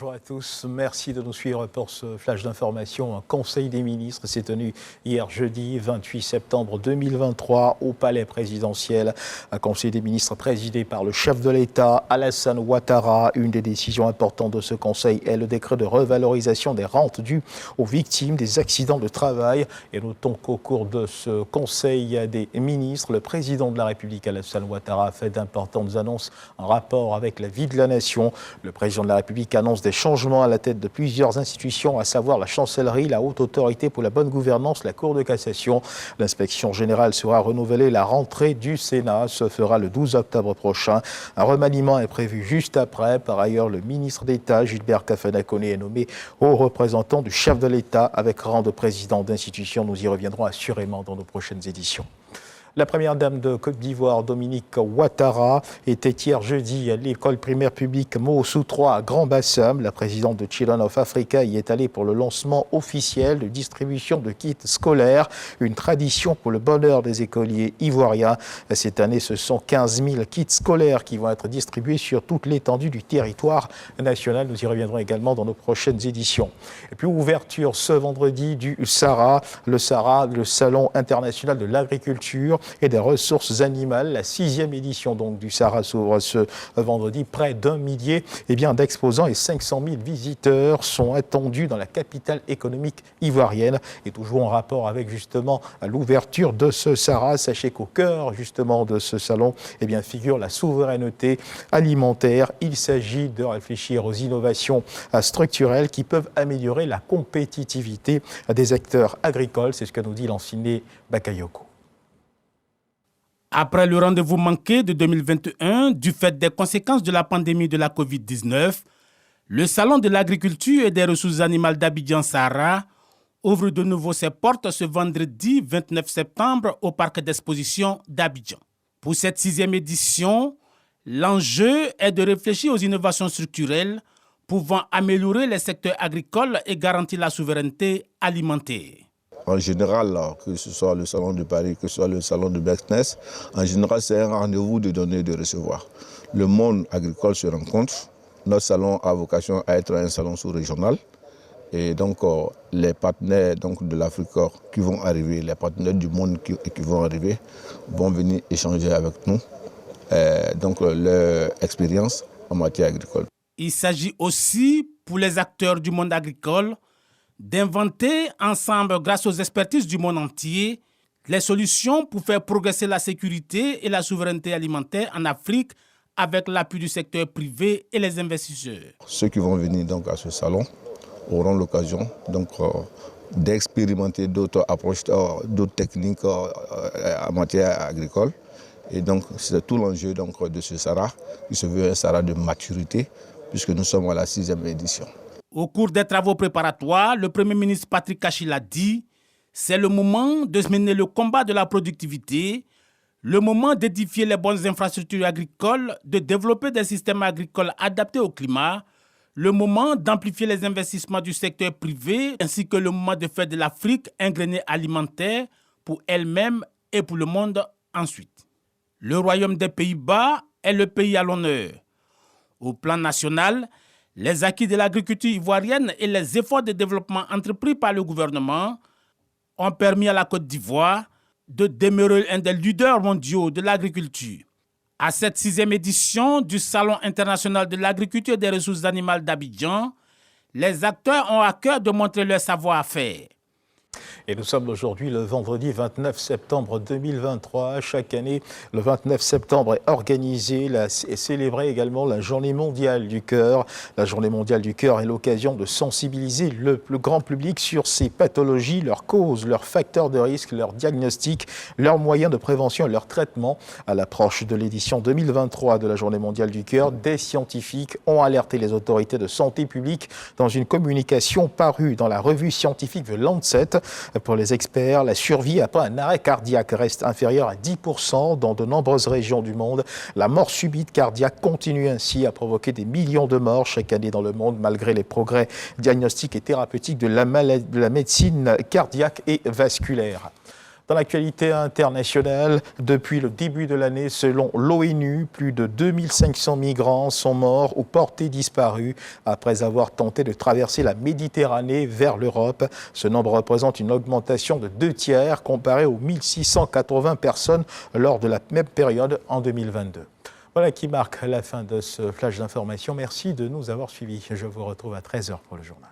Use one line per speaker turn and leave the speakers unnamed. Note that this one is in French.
Bonjour à tous, merci de nous suivre pour ce flash d'information. Un conseil des ministres s'est tenu hier jeudi 28 septembre 2023 au palais présidentiel. Un conseil des ministres présidé par le chef de l'État, Alassane Ouattara. Une des décisions importantes de ce conseil est le décret de revalorisation des rentes dues aux victimes des accidents de travail. Et notons qu'au cours de ce conseil des ministres, le président de la République, Alassane Ouattara, a fait d'importantes annonces en rapport avec la vie de la nation. Le président de la République annonce des changements à la tête de plusieurs institutions, à savoir la chancellerie, la haute autorité pour la bonne gouvernance, la Cour de cassation. L'inspection générale sera renouvelée. La rentrée du Sénat se fera le 12 octobre prochain. Un remaniement est prévu juste après. Par ailleurs, le ministre d'État, Gilbert Kafana-Koné, est nommé haut représentant du chef de l'État avec rang de président d'institution. Nous y reviendrons assurément dans nos prochaines éditions. La première dame de Côte d'Ivoire, Dominique Ouattara, était hier jeudi à l'école primaire publique Moussou 3 à Grand-Bassam. La présidente de Children of Africa y est allée pour le lancement officiel de distribution de kits scolaires, une tradition pour le bonheur des écoliers ivoiriens. Cette année, ce sont 15 000 kits scolaires qui vont être distribués sur toute l'étendue du territoire national. Nous y reviendrons également dans nos prochaines éditions. Et puis, ouverture ce vendredi du SARA, le Salon international de l'agriculture et des ressources animales. La 6e édition donc, du SARA s'ouvre ce vendredi. Près d'1 millier d'exposants et 500 000 visiteurs sont attendus dans la capitale économique ivoirienne. Et toujours en rapport avec justement l'ouverture de ce SARA, sachez qu'au cœur justement de ce salon figure la souveraineté alimentaire. Il s'agit de réfléchir aux innovations structurelles qui peuvent améliorer la compétitivité des acteurs agricoles. C'est ce que nous dit Lanciné Bakayoko.
Après le rendez-vous manqué de 2021 du fait des conséquences de la pandémie de la Covid-19, le Salon de l'agriculture et des ressources animales d'Abidjan SARA ouvre de nouveau ses portes ce vendredi 29 septembre au parc d'exposition d'Abidjan. Pour cette 6e édition, l'enjeu est de réfléchir aux innovations structurelles pouvant améliorer les secteurs agricoles et garantir la souveraineté alimentaire.
En général, que ce soit le salon de Paris, que ce soit le salon de Business, en général, c'est un rendez-vous de donner et de recevoir. Le monde agricole se rencontre. Notre salon a vocation à être un salon sous-régional. Et donc, les partenaires de l'Afrique qui vont arriver, les partenaires du monde qui vont arriver, vont venir échanger avec nous leur expérience en matière agricole.
Il s'agit aussi, pour les acteurs du monde agricole, d'inventer ensemble, grâce aux expertises du monde entier, les solutions pour faire progresser la sécurité et la souveraineté alimentaire en Afrique avec l'appui du secteur privé et les investisseurs.
Ceux qui vont venir à ce salon auront l'occasion d'expérimenter d'autres approches, d'autres techniques en matière agricole. Et donc, c'est tout l'enjeu de ce SARA, qui se veut un SARA de maturité, puisque nous sommes à la 6e édition.
Au cours des travaux préparatoires, le Premier ministre Patrick Kachil a dit « C'est le moment de mener le combat de la productivité, le moment d'édifier les bonnes infrastructures agricoles, de développer des systèmes agricoles adaptés au climat, le moment d'amplifier les investissements du secteur privé, ainsi que le moment de faire de l'Afrique un grenier alimentaire pour elle-même et pour le monde ensuite. » Le Royaume des Pays-Bas est le pays à l'honneur. Au plan national, les acquis de l'agriculture ivoirienne et les efforts de développement entrepris par le gouvernement ont permis à la Côte d'Ivoire de demeurer un des leaders mondiaux de l'agriculture. À cette 6e édition du Salon international de l'agriculture et des ressources animales d'Abidjan, les acteurs ont à cœur de montrer leur savoir-faire.
Et nous sommes aujourd'hui le vendredi 29 septembre 2023. Chaque année, le 29 septembre est organisée et célébrée également la Journée mondiale du cœur. La Journée mondiale du cœur est l'occasion de sensibiliser le grand public sur ces pathologies, leurs causes, leurs facteurs de risque, leurs diagnostics, leurs moyens de prévention et leur traitement. À l'approche de l'édition 2023 de la Journée mondiale du cœur, des scientifiques ont alerté les autorités de santé publique dans une communication parue dans la revue scientifique The Lancet. Pour les experts, la survie après un arrêt cardiaque reste inférieure à 10% dans de nombreuses régions du monde. La mort subite cardiaque continue ainsi à provoquer des millions de morts chaque année dans le monde, malgré les progrès diagnostiques et thérapeutiques de la médecine cardiaque et vasculaire. Dans l'actualité internationale, depuis le début de l'année, selon l'ONU, plus de 2500 migrants sont morts ou portés disparus après avoir tenté de traverser la Méditerranée vers l'Europe. Ce nombre représente une augmentation de 2/3 comparé aux 1680 personnes lors de la même période en 2022. Voilà qui marque la fin de ce flash d'information. Merci de nous avoir suivis. Je vous retrouve à 13h pour le journal.